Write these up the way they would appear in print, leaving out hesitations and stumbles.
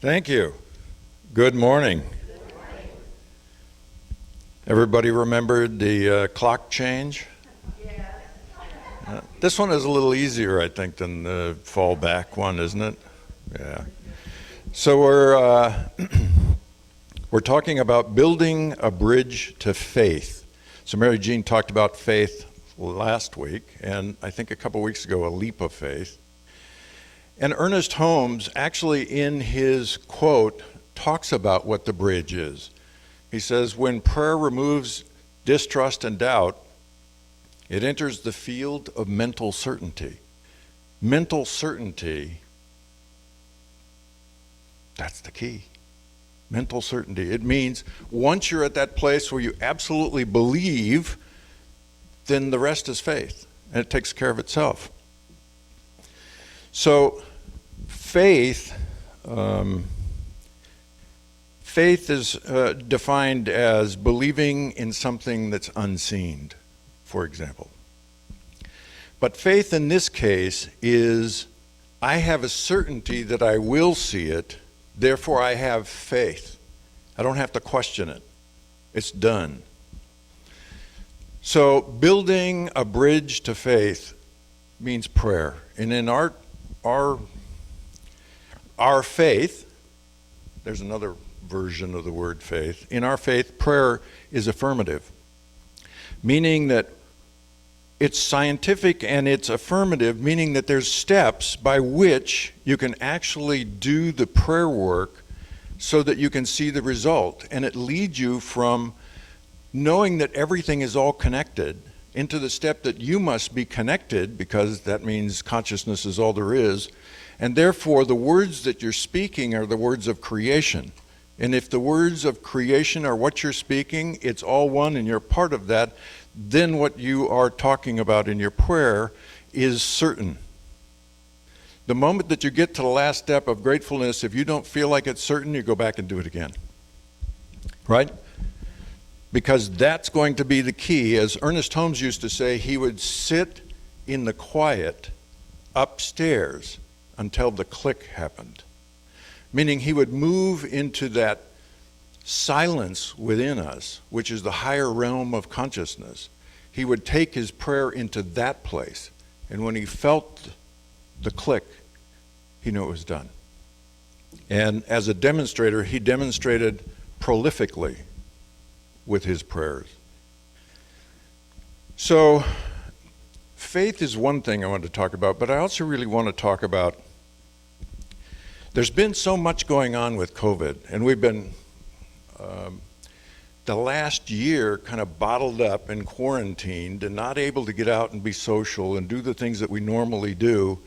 Thank you. Good morning. Everybody remembered the clock change? This one is a little easier, I think, than the fall back one, isn't it? Yeah. So we're talking about building a bridge to faith. So Mary Jean talked about faith last week, and I think a couple weeks ago, a leap of faith. And Ernest Holmes, actually in his quote, talks about what the bridge is. He says, when prayer removes distrust and doubt, it enters the field of mental certainty. Mental certainty, that's the key. Mental certainty. It means once you're at that place where you absolutely believe, then the rest is faith, and it takes care of itself. So faith is defined as believing in something that's unseen, for example. But faith in this case is, I have a certainty that I will see it, therefore I have faith. I don't have to question it. It's done. So building a bridge to faith means prayer. And in our faith, there's another version of the word faith. In our faith, prayer is affirmative, meaning that it's scientific and it's affirmative, meaning that there's steps by which you can actually do the prayer work so that you can see the result. And it leads you from knowing that everything is all connected into the step that you must be connected, because that means consciousness is all there is. And therefore, the words that you're speaking are the words of creation. And if the words of creation are what you're speaking, it's all one and you're part of that, then what you are talking about in your prayer is certain. The moment that you get to the last step of gratefulness, if you don't feel like it's certain, you go back and do it again. Right? Because that's going to be the key. As Ernest Holmes used to say, he would sit in the quiet upstairs until the click happened. Meaning he would move into that silence within us, which is the higher realm of consciousness. He would take his prayer into that place. And when he felt the click, he knew it was done. And as a demonstrator, he demonstrated prolifically with his prayers. So faith is one thing I want to talk about, but I also really want to talk about, there's been so much going on with COVID, and we've been the last year kind of bottled up and quarantined and not able to get out and be social and do the things that we normally do.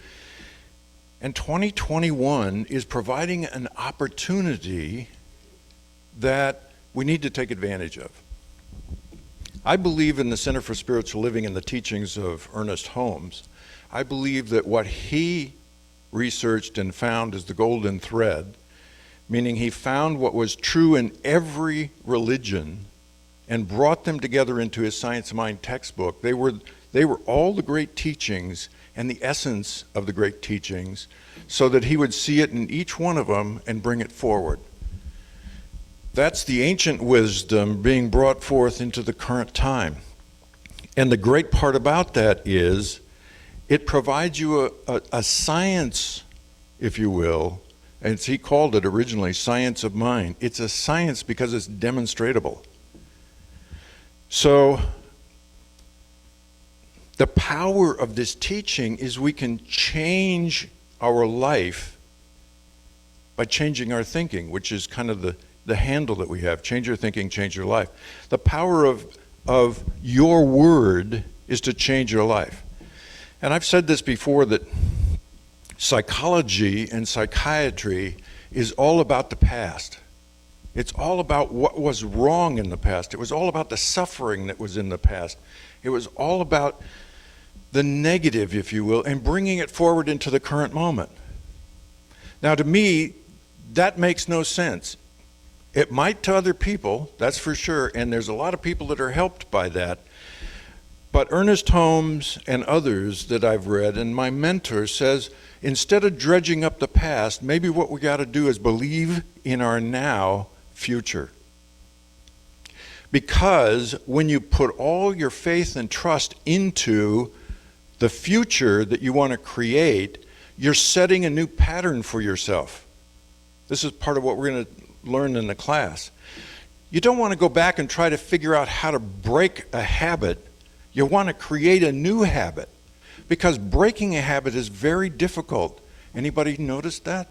And 2021 is providing an opportunity that we need to take advantage of. I believe in the Center for Spiritual Living and the teachings of Ernest Holmes. I believe that what he researched and found is the golden thread, meaning he found what was true in every religion and brought them together into his Science of Mind textbook. They were all the great teachings and the essence of the great teachings, so that he would see it in each one of them and bring it forward. That's the ancient wisdom being brought forth into the current time. And the great part about that is it provides you a science, if you will, and he called it originally science of mind. It's a science because it's demonstratable. So the power of this teaching is we can change our life by changing our thinking, which is kind of the handle that we have. Change your thinking, change your life. The power of your word is to change your life. And I've said this before, that psychology and psychiatry is all about the past. It's all about what was wrong in the past. It was all about the suffering that was in the past. It was all about the negative, if you will, and bringing it forward into the current moment. Now, to me, that makes no sense. It might to other people, that's for sure, and there's a lot of people that are helped by that. But Ernest Holmes and others that I've read, and my mentor says, instead of dredging up the past, maybe what we got to do is believe in our now future. Because when you put all your faith and trust into the future that you want to create, you're setting a new pattern for yourself. This is part of what we're going to learn in the class. You don't want to go back and try to figure out how to break a habit. You want to create a new habit, because breaking a habit is very difficult. Anybody notice that?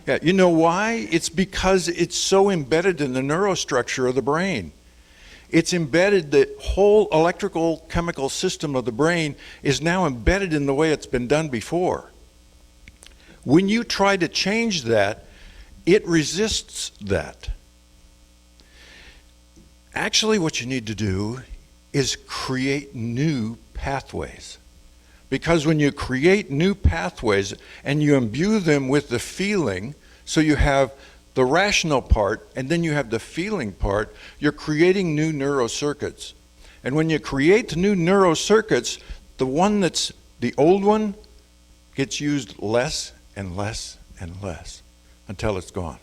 Yeah, you know why? It's because it's so embedded in the neurostructure of the brain. It's embedded, the whole electrical chemical system of the brain is now embedded in the way it's been done before. When you try to change that, it resists that. Actually, what you need to do is create new pathways. Because when you create new pathways and you imbue them with the feeling, so you have the rational part and then you have the feeling part, you're creating new neurocircuits. And when you create the new neurocircuits, the one that's the old one gets used less and less and less until it's gone.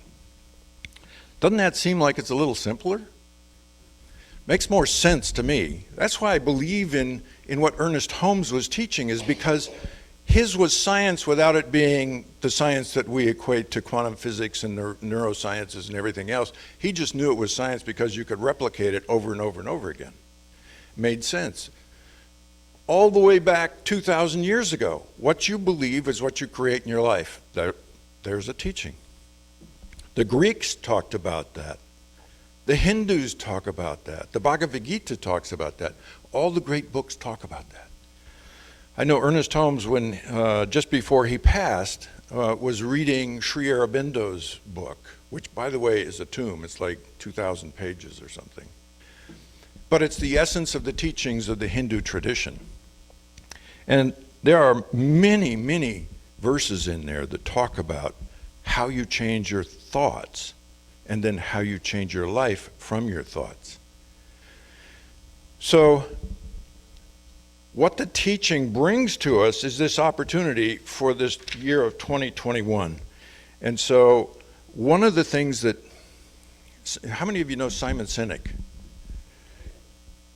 Doesn't that seem like it's a little simpler? Makes more sense to me. That's why I believe in what Ernest Holmes was teaching, is because his was science without it being the science that we equate to quantum physics and neurosciences and everything else. He just knew it was science because you could replicate it over and over and over again. Made sense. All the way back 2,000 years ago, what you believe is what you create in your life. There's a teaching. The Greeks talked about that. The Hindus talk about that. The Bhagavad Gita talks about that. All the great books talk about that. I know Ernest Holmes, when just before he passed, was reading Sri Aurobindo's book, which, by the way, is a tome. It's like 2,000 pages or something. But it's the essence of the teachings of the Hindu tradition. And there are many, many verses in there that talk about how you change your thoughts and then how you change your life from your thoughts. So what the teaching brings to us is this opportunity for this year of 2021. And so one of the things that, how many of you know Simon Sinek?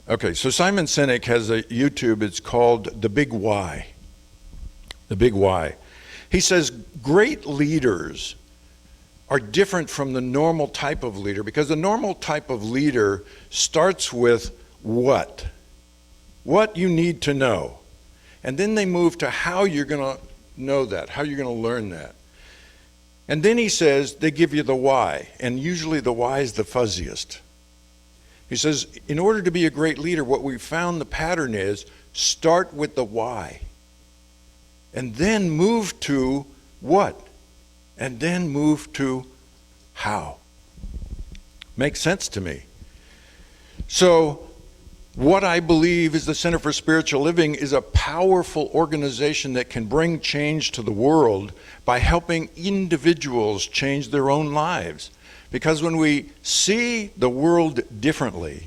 Okay, so Simon Sinek has a YouTube, it's called The Big Why. The Big Why. He says great leaders are different from the normal type of leader, because the normal type of leader starts with what you need to know. And then they move to how you're going to know that, how you're going to learn that. And then he says they give you the why, and usually the why is the fuzziest. He says, in order to be a great leader, what we found the pattern is start with the why, and then move to what, and then move to how. Makes sense to me. So what I believe is the Center for Spiritual Living is a powerful organization that can bring change to the world by helping individuals change their own lives. Because when we see the world differently,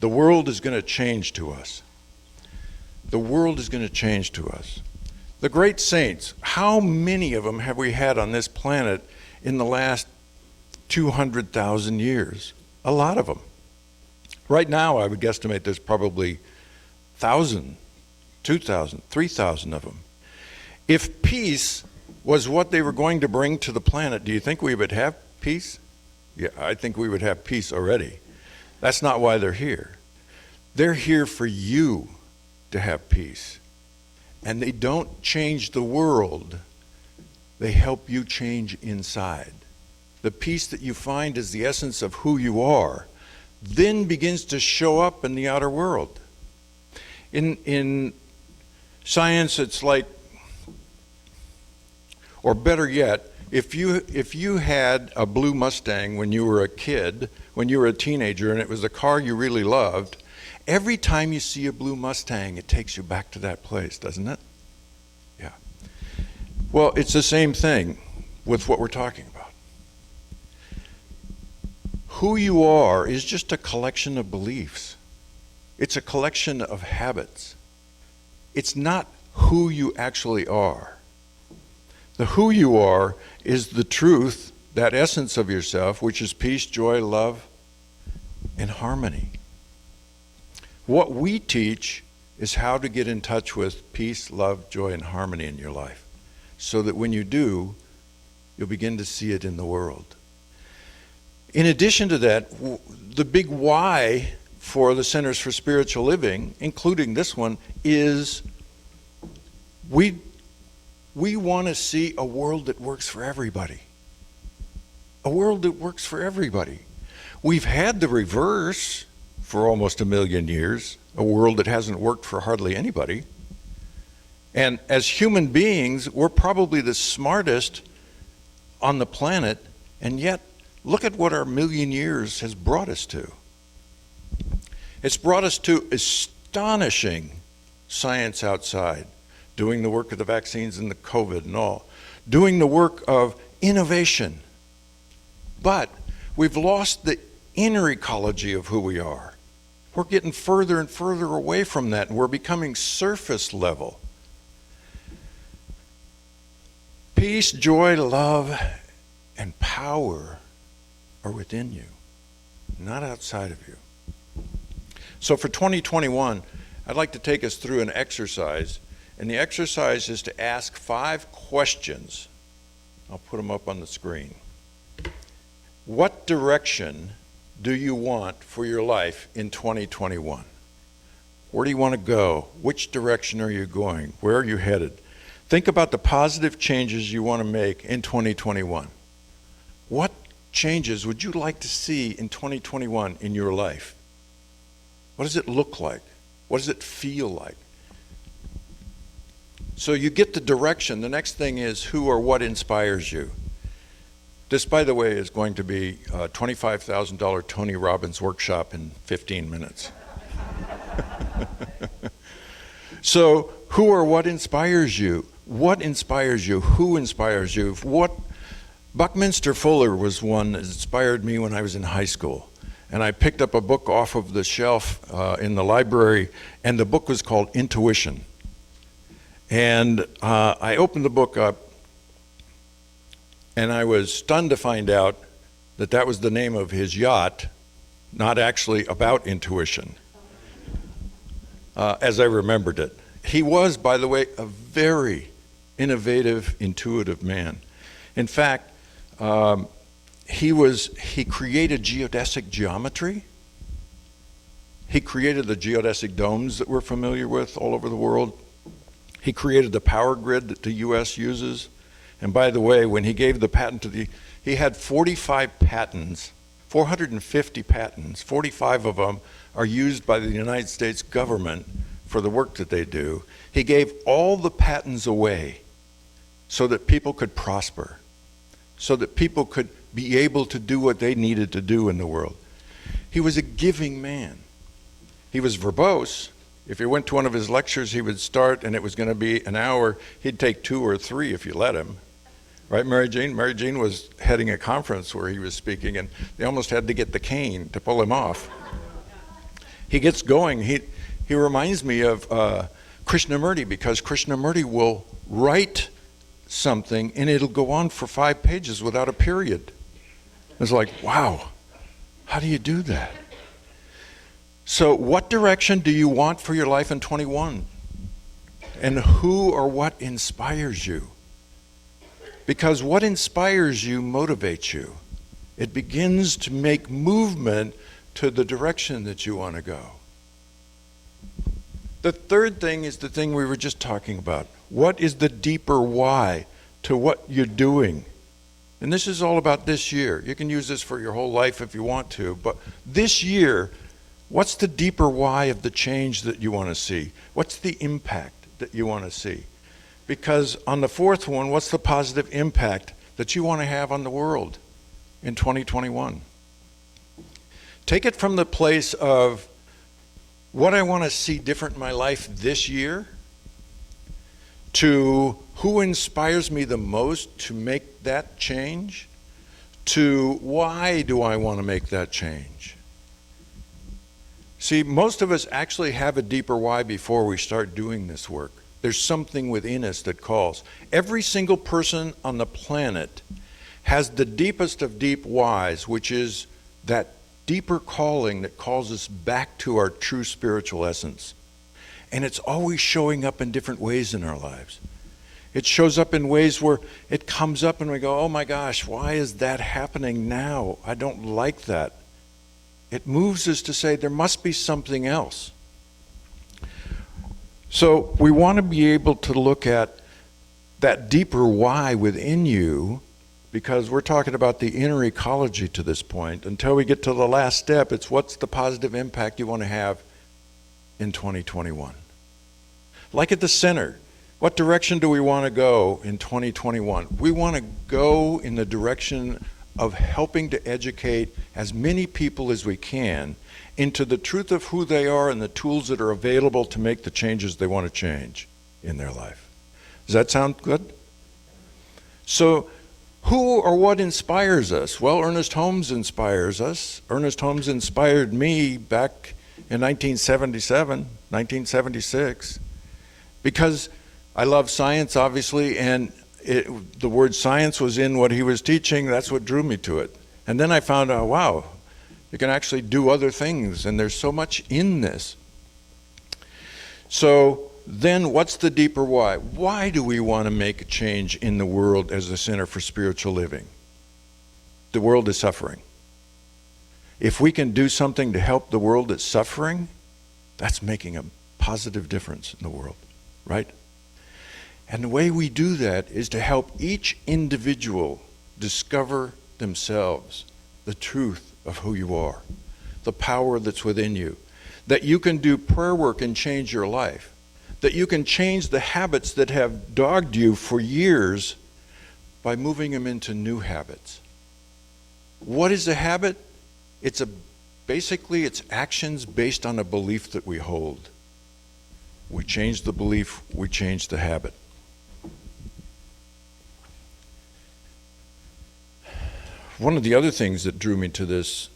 the world is going to change to us. The world is going to change to us. The great saints, how many of them have we had on this planet in the last 200,000 years? A lot of them. Right now, I would guesstimate there's probably 1,000, 2,000, 3,000 of them. If peace was what they were going to bring to the planet, do you think we would have peace? Yeah, I think we would have peace already. That's not why they're here. They're here for you to have peace. And they don't change the world. They help you change inside. The peace that you find is the essence of who you are, then begins to show up in the outer world. In science, it's like, or better yet, if you had a blue Mustang when you were a kid, when you were a teenager, and it was a car you really loved, every time you see a blue Mustang, it takes you back to that place, doesn't it? Yeah. Well, it's the same thing with what we're talking about. Who you are is just a collection of beliefs. It's a collection of habits. It's not who you actually are. The who you are is the truth, that essence of yourself, which is peace, joy, love, and harmony. What we teach is how to get in touch with peace, love, joy, and harmony in your life, so that when you do, you'll begin to see it in the world. In addition to that, the big why for the Centers for Spiritual Living, including this one, is we want to see a world that works for everybody. A world that works for everybody. We've had the reverse for almost 1 million years, a world that hasn't worked for hardly anybody. And as human beings, we're probably the smartest on the planet, and yet look at what our 1 million years has brought us to. It's brought us to astonishing science outside, doing the work of the vaccines and the COVID and all, doing the work of innovation. But we've lost the inner ecology of who we are. We're getting further and further away from that, and we're becoming surface level. Peace, joy, love, and power are within you, not outside of you. So for 2021, I'd like to take us through an exercise, and the exercise is to ask 5 questions. I'll put them up on the screen. What direction do you want for your life in 2021? Where do you want to go? Which direction are you going? Where are you headed? Think about the positive changes you want to make in 2021. What changes would you like to see in 2021 in your life? What does it look like? What does it feel like? So you get the direction. The next thing is who or what inspires you. This, by the way, is going to be a $25,000 Tony Robbins workshop in 15 minutes. So who or what inspires you? What inspires you? Who inspires you? Buckminster Fuller was one that inspired me when I was in high school. And I picked up a book off of the shelf in the library, and the book was called Intuition. And I opened the book up, and I was stunned to find out that that was the name of his yacht, not actually about intuition, as I remembered it. He was, by the way, a very innovative, intuitive man. In fact, he created geodesic geometry. He created the geodesic domes that we're familiar with all over the world. He created the power grid that the U.S. uses. And by the way, when he gave the patent he had 45 patents, 450 patents. 45 of them are used by the United States government for the work that they do. He gave all the patents away so that people could prosper, so that people could be able to do what they needed to do in the world. He was a giving man. He was verbose. If you went to one of his lectures, he would start and it was going to be an hour. He'd take 2 or 3 if you let him. Right, Mary Jean? Mary Jean was heading a conference where he was speaking, and they almost had to get the cane to pull him off. He gets going. He reminds me of Krishnamurti, because Krishnamurti will write something and it'll go on for 5 pages without a period. It's like, wow, how do you do that? So what direction do you want for your life in 21? And who or what inspires you? Because what inspires you motivates you. It begins to make movement to the direction that you want to go. The third thing is the thing we were just talking about. What is the deeper why to what you're doing? And this is all about this year. You can use this for your whole life if you want to, but this year, what's the deeper why of the change that you want to see? What's the impact that you want to see? Because on the fourth one, what's the positive impact that you want to have on the world in 2021? Take it from the place of what I want to see different in my life this year to who inspires me the most to make that change, to why do I want to make that change. See, most of us actually have a deeper why before we start doing this work. There's something within us that calls. Every single person on the planet has the deepest of deep whys, which is that deeper calling that calls us back to our true spiritual essence. And it's always showing up in different ways in our lives. It shows up in ways where it comes up and we go, oh my gosh, why is that happening now? I don't like that. It moves us to say there must be something else. So we want to be able to look at that deeper why within you, because we're talking about the inner ecology to this point. Until we get to the last step, it's what's the positive impact you want to have in 2021. Like at the center, what direction do we want to go in 2021? We want to go in the direction of helping to educate as many people as we can into the truth of who they are and the tools that are available to make the changes they want to change in their life. Does that sound good? So, who or what inspires us? Well, Ernest Holmes inspires us. Ernest Holmes inspired me back in 1977, 1976, because I love science, obviously, and the word science was in what he was teaching. That's what drew me to it. And then I found out, wow, you can actually do other things, and there's so much in this. So then what's the deeper why? Why do we want to make a change in the world as a center for spiritual living? The world is suffering. If we can do something to help the world that's suffering, that's making a positive difference in the world, right? And the way we do that is to help each individual discover themselves, the truth of who you are, the power that's within you, that you can do prayer work and change your life, that you can change the habits that have dogged you for years by moving them into new habits. What is a habit? Basically, it's actions based on a belief that we hold. We change the belief, we change the habit. One of the other things that drew me to this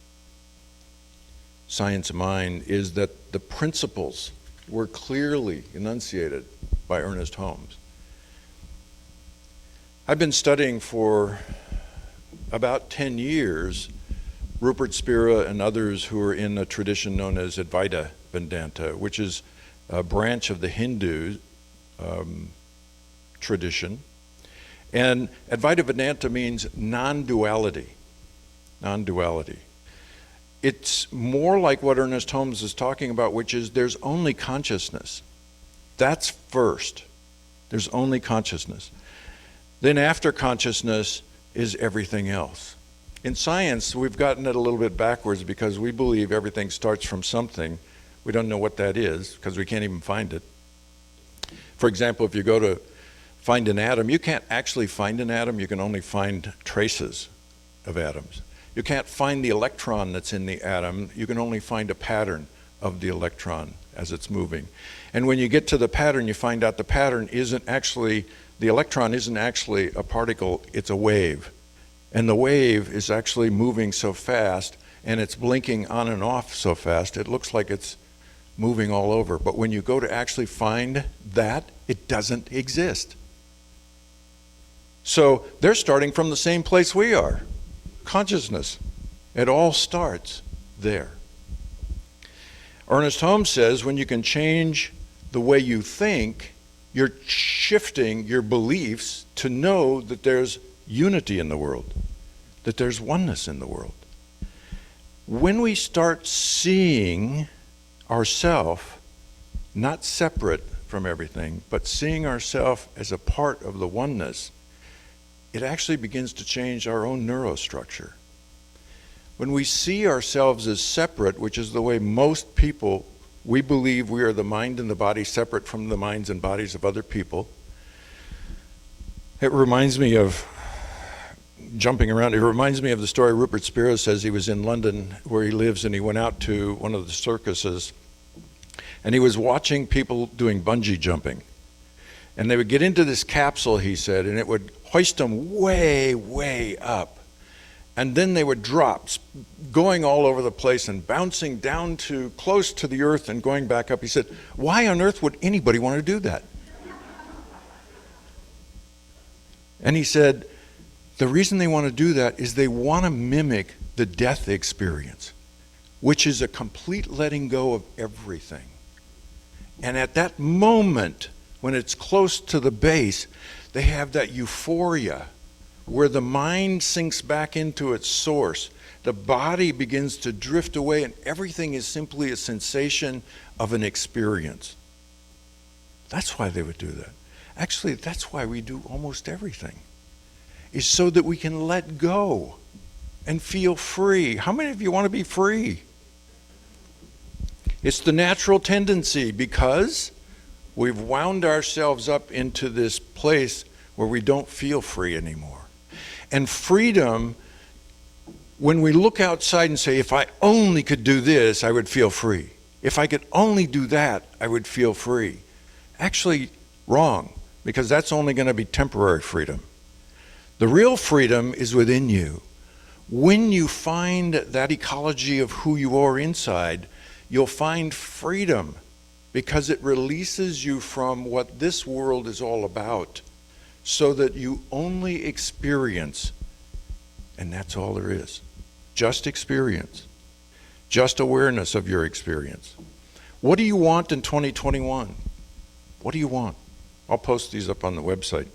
Science of Mind is that the principles were clearly enunciated by Ernest Holmes. I've been studying for about 10 years Rupert Spira and others who are in a tradition known as Advaita Vedanta, which is a branch of the Hindu tradition. And Advaita Vedanta means non-duality. Non-duality. It's more like what Ernest Holmes is talking about, which is there's only consciousness. That's first. There's only consciousness. Then after consciousness is everything else. In science, we've gotten it a little bit backwards because we believe everything starts from something. We don't know what that is because we can't even find it. For example, if you go to find an atom, you can't actually find an atom, you can only find traces of atoms. You can't find the electron that's in the atom, you can only find a pattern of the electron as it's moving. And when you get to the pattern, you find out the pattern isn't actually, the electron isn't actually a particle, it's a wave. And the wave is actually moving so fast, and it's blinking on and off so fast, it looks like it's moving all over. But when you go to actually find that, it doesn't exist. So they're starting from the same place we are, consciousness. It all starts there. Ernest Holmes says when you can change the way you think, you're shifting your beliefs to know that there's unity in the world, that there's oneness in the world. When we start seeing ourselves not separate from everything, but seeing ourselves as a part of the oneness, it actually begins to change our own neurostructure. When we see ourselves as separate, which is the way most people, we believe we are the mind and the body separate from the minds and bodies of other people. It reminds me of jumping around. It reminds me of the story Rupert Spira says. He was in London where he lives, and he went out to one of the circuses, and he was watching people doing bungee jumping. And they would get into this capsule, he said, and it would hoist them way, way up. and then they would drop, going all over the place and bouncing down to close to the earth and going back up. He said, why on earth would anybody want to do that? And he said, the reason they want to do that is they want to mimic the death experience, which is a complete letting go of everything. And at that moment, when it's close to the base, they have that euphoria where the mind sinks back into its source. The body begins to drift away, and everything is simply a sensation of an experience. That's why they would do that. Actually, that's why we do almost everything, is so that we can let go and feel free. How many of you want to be free? It's the natural tendency, because we've wound ourselves up into this place where we don't feel free anymore. And freedom, when we look outside and say, if I only could do this, I would feel free. If I could only do that, I would feel free. Actually, wrong, because that's only going to be temporary freedom. The real freedom is within you. When you find that ecology of who you are inside, you'll find freedom, because it releases you from what this world is all about, so that you only experience, and that's all there is. Just experience. Just awareness of your experience. What do you want in 2021? What do you want? I'll post these up on the website.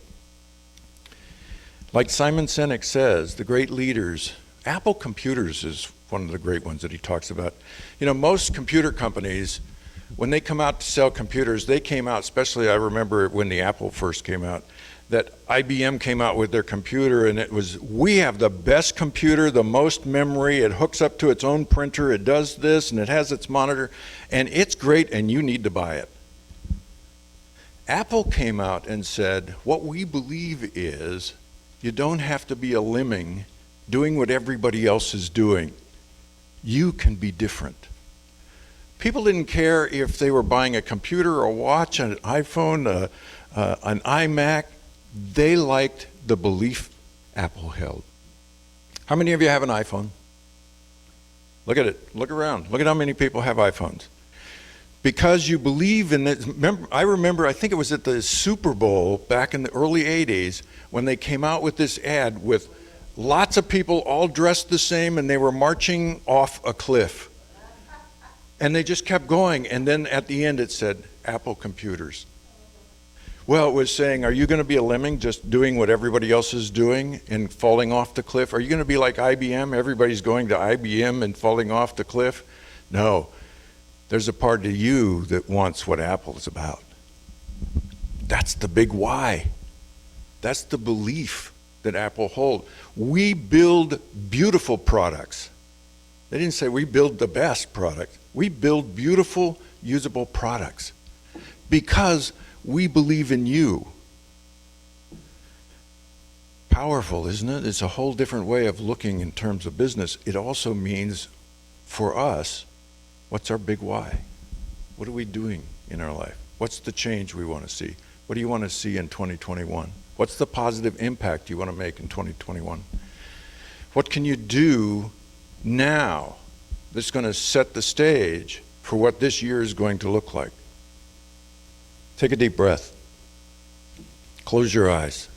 Like Simon Sinek says, the great leaders, Apple Computers is one of the great ones that he talks about. You know, most computer companies, when they come out to sell computers, they came out, especially I remember when the Apple first came out, that IBM came out with their computer, and it was, we have the best computer, the most memory, it hooks up to its own printer, it does this, and it has its monitor, and it's great, and you need to buy it. Apple came out and said, what we believe is, you don't have to be a lemming doing what everybody else is doing. You can be different. People didn't care if they were buying a computer, a watch, an iPhone, an iMac. They liked the belief Apple held. How many of you have an iPhone? Look at it. Look around. Look at how many people have iPhones. Because you believe in it. I remember, I think it was at the Super Bowl back in the early 80s when they came out with this ad with lots of people all dressed the same, and they were marching off a cliff. And they just kept going, and then at the end it said, Apple Computers. Well, it was saying, are you going to be a lemming just doing what everybody else is doing and falling off the cliff? Are you going to be like IBM? Everybody's going to IBM and falling off the cliff? No. There's a part of you that wants what Apple is about. That's the big why. That's the belief that Apple holds. We build beautiful products. They didn't say we build the best product. We build beautiful, usable products because we believe in you. Powerful, isn't it? It's a whole different way of looking in terms of business. It also means, for us, what's our big why? What are we doing in our life? What's the change we want to see? What do you want to see in 2021? What's the positive impact you want to make in 2021? What can you do now that's going to set the stage for what this year is going to look like? Take a deep breath. Close your eyes.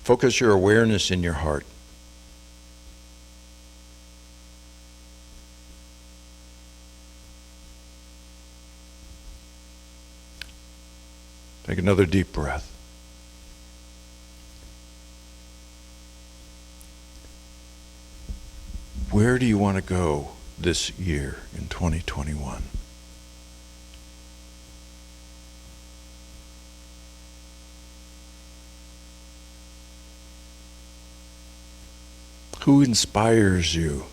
Focus your awareness in your heart. Take another deep breath. Where do you want to go this year in 2021? Who inspires you?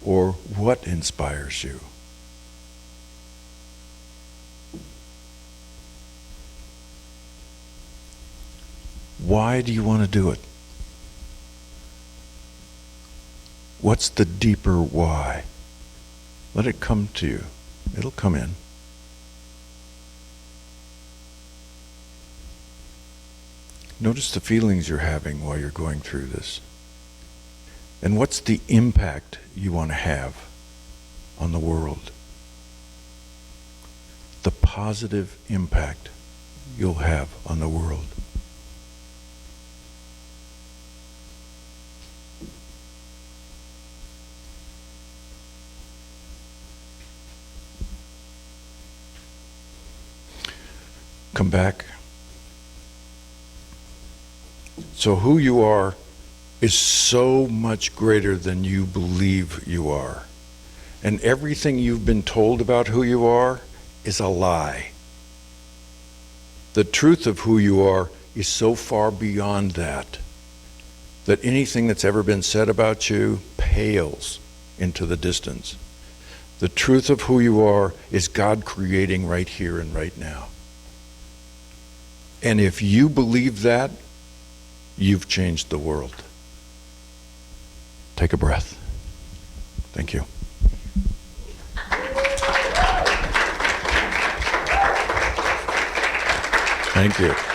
Or what inspires you? Why do you want to do it? What's the deeper why? Let it come to you. It'll come in. Notice the feelings you're having while you're going through this. And what's the impact you want to have on the world? The positive impact you'll have on the world. Come back. So who you are is so much greater than you believe you are. And everything you've been told about who you are is a lie. The truth of who you are is so far beyond that anything that's ever been said about you pales into the distance. The truth of who you are is God creating right here and right now. And if you believe that, you've changed the world. Take a breath. Thank you. Thank you.